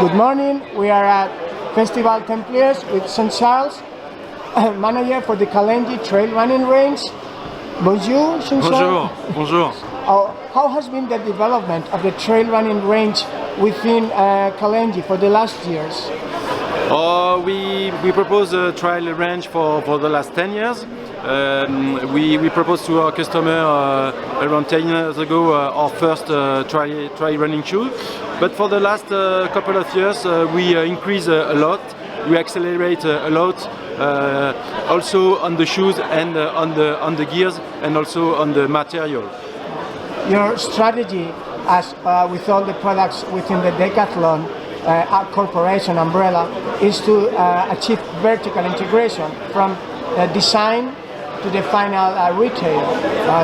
Good morning. We are at Festival Templiers with St. Charles, manager for the Kalenji trail running range. Bonjour, St. Charles. Bonjour. How has been the development of the trail running range within Kalenji for the last years? We proposed a trial range for the last 10 years. We proposed to our customer around 10 years ago our first trial running shoe. But for the last couple of years we increase a lot, we accelerate a lot, also on the shoes and on the gears and also on the material. Your strategy, as with all the products within the Decathlon corporation umbrella, is to achieve vertical integration from design to the final retail.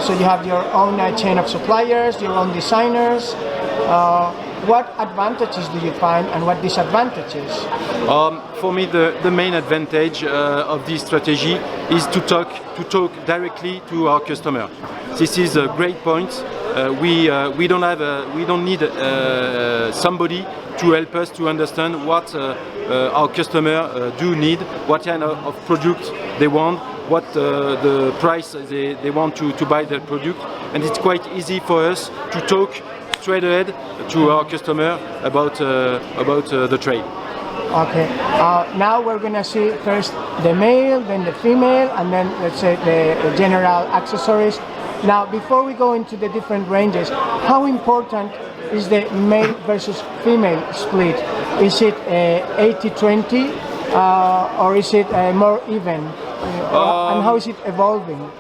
So you have your own chain of suppliers, your own designers. What advantages do you find and what disadvantages? For me, the main advantage of this strategy is to talk directly to our customer. This is a great point. We don't need somebody to help us to understand what our customer do need, what kind of product they want, what the price they want to buy their product, and it's quite easy for us to talk straight ahead to our customer about the trade. Okay. Now we're gonna see first the male, then the female, and then let's say the general accessories. Now, before we go into the different ranges, how important is the male versus female split? Is it 80-20 or is it more even? And how is it evolving?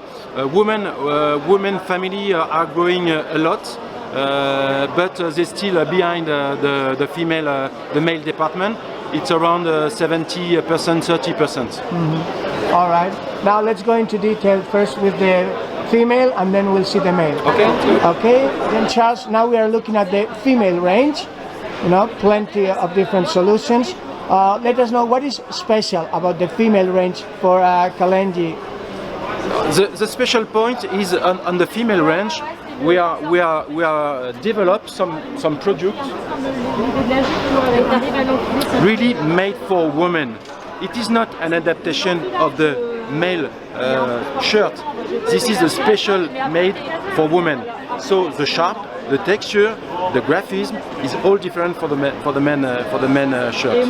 Women family are growing a lot, but they're still behind the female, the male department. It's around 70%, 30%. Mm-hmm. All right. Now let's go into detail first with the female, and then we'll see the male. Okay. Okay. Then Charles, now we are looking at the female range. You know, plenty of different solutions. Let us know what is special about the female range for Kalenji. The special point is on the female range. We are developed some products really made for women. It is not an adaptation of the male shirt. This is a special made for women. So the shape, the texture, the graphism is all different for the men shirt.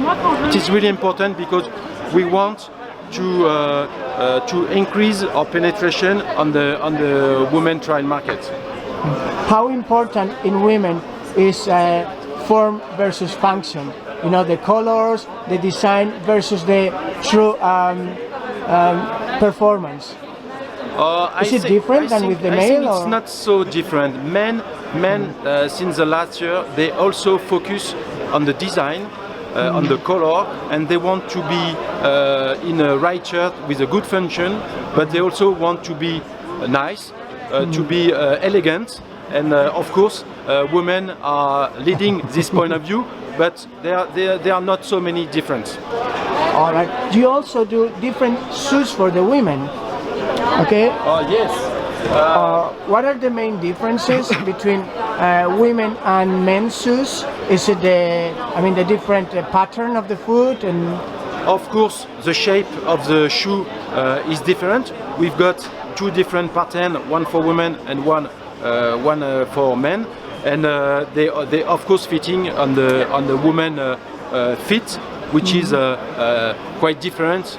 It is really important because we want to increase our penetration on the women trial market. How important in women is form versus function? You know, the colors, the design versus the true performance. Is it different than with the male? It's not so different. Men since the last year, they also focus on the design, on the color, and they want to be in a right shirt with a good function, but they also want to be nice, to be elegant, and of course, women are leading this point of view, but there are not so many different. All right. Do you also do different shoes for the women? Okay. Yes. What are the main differences between women and men's shoes? Is it the different pattern of the foot and? Of course, the shape of the shoe is different. We've got two different patterns, one for women and one for men, and they of course fitting on the woman feet, which is quite different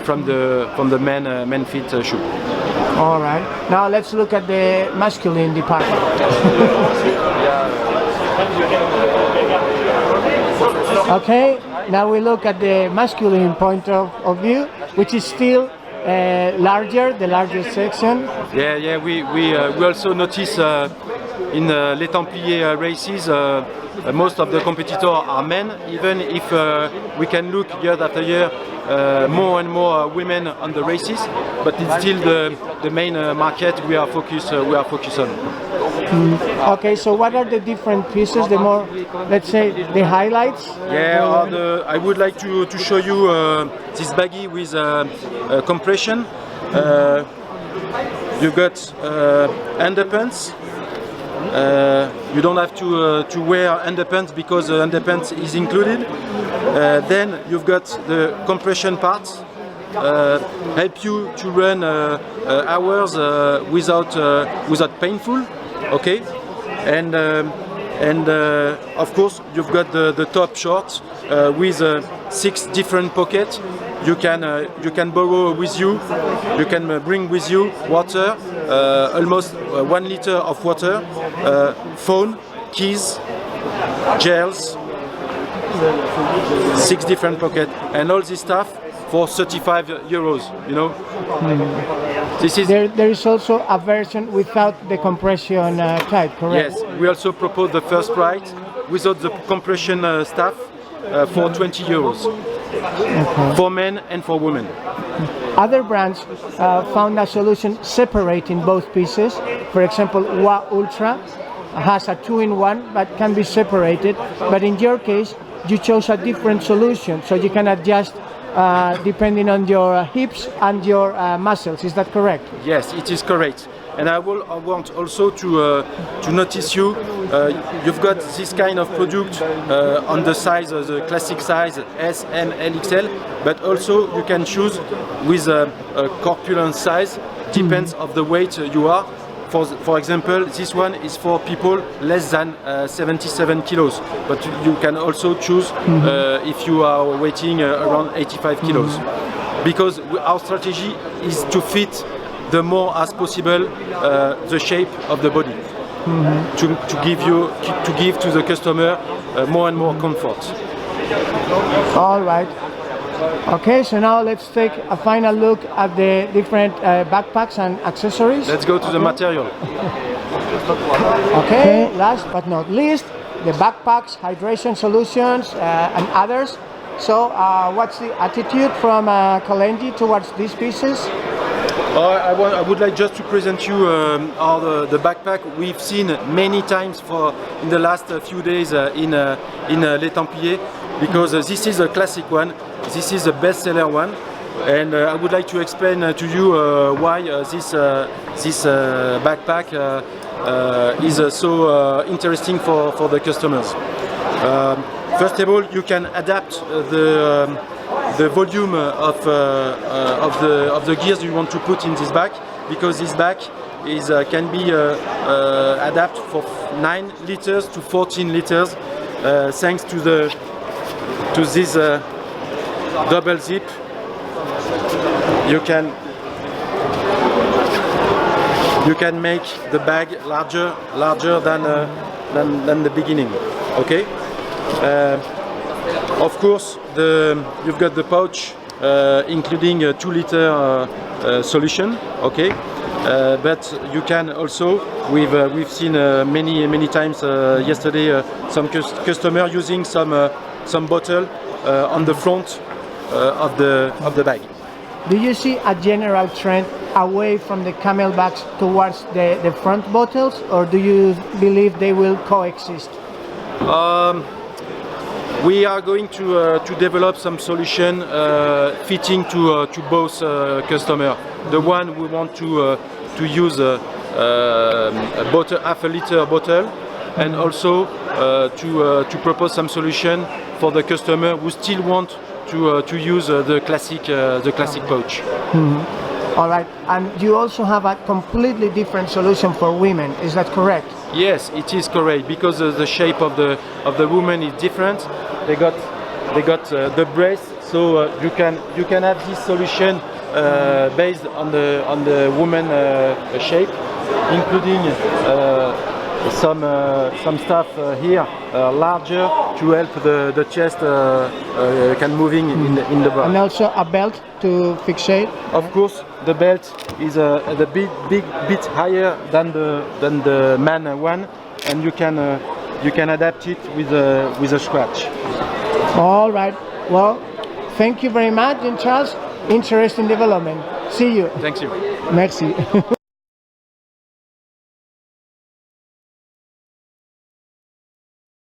from the men feet shoe. All right. Now let's look at the masculine department. Okay. Now we look at the masculine point of view, which is still larger, the largest section. Yeah. We also notice in Les Templiers races, most of the competitors are men, even if we can look year after year more and more women on the races, but it's still the main market we are focused on. Okay, so what are the different pieces, the more, let's say, the highlights? Yeah, I would like to show you this baggy with compression. You got underpants, You don't have to wear underpants because the underpants is included. Then you've got the compression parts, help you to run hours without painful. Okay, and of course you've got the top shorts with 6 different pockets. You can borrow with you. You can bring with you water, almost 1 liter of water, phone, keys, gels, 6 different pockets, and all this stuff for 35 euros. You know, this is. There is also a version without the compression type, correct? Yes, we also propose the first price without the compression stuff for 20 euros. Okay. For men and for women. Other brands found a solution separating both pieces. For example, Wa Ultra has a 2-in-1 but can be separated. But in your case, you chose a different solution, so you can adjust depending on your hips and your muscles. Is that correct? Yes, it is correct. And I want also to notice you. You've got this kind of product on the size, the classic size S, M, L, XL, but also you can choose with a corpulent size. Depends of the weight you are. For example, this one is for people less than 77 kilos, but you can also choose if you are weighing around 85 kilos. Because our strategy is to fit the more as possible the shape of the body, to give to the customer more and more comfort. All right. Okay, so now let's take a final look at the different backpacks and accessories. Let's go to the material. Okay, last but not least, the backpacks, hydration solutions, and others. So, what's the attitude from Kalenji towards these pieces? I would like just to present you the backpack we've seen many times in the last few days in Les Templiers, because this is a classic one. This is a bestseller one, and I would like to explain to you why this backpack is so interesting for the customers. First of all, you can adapt the volume of the gears you want to put in this bag, because this bag can be adapted for 9 liters to 14 liters thanks to this double zip. You can make the bag larger than the beginning. Okay. Of course, you've got the pouch, including a 2-liter solution. Okay, but you can also, we've seen many times yesterday some customer using some bottle on the front of the bag. Do you see a general trend away from the camelbacks towards the front bottles, or do you believe they will coexist? We are going to develop some solution fitting to both customers. The one we want to use a bottle, half a liter bottle, and also to propose some solution for the customer who still want to use the classic pouch. Mm-hmm. All right, and you also have a completely different solution for women. Is that correct? Yes, it is correct, because the shape of the woman is different. They got the breast, so you can have this solution based on the woman shape, including some stuff here larger to help the chest can moving in the bra. And also a belt to fixate. Of course, the belt is a bit higher than the man one, and you can adapt it with a scratch. All right. Well, thank you very much, Jean-Charles. Interesting development. See you. Thank you. Merci.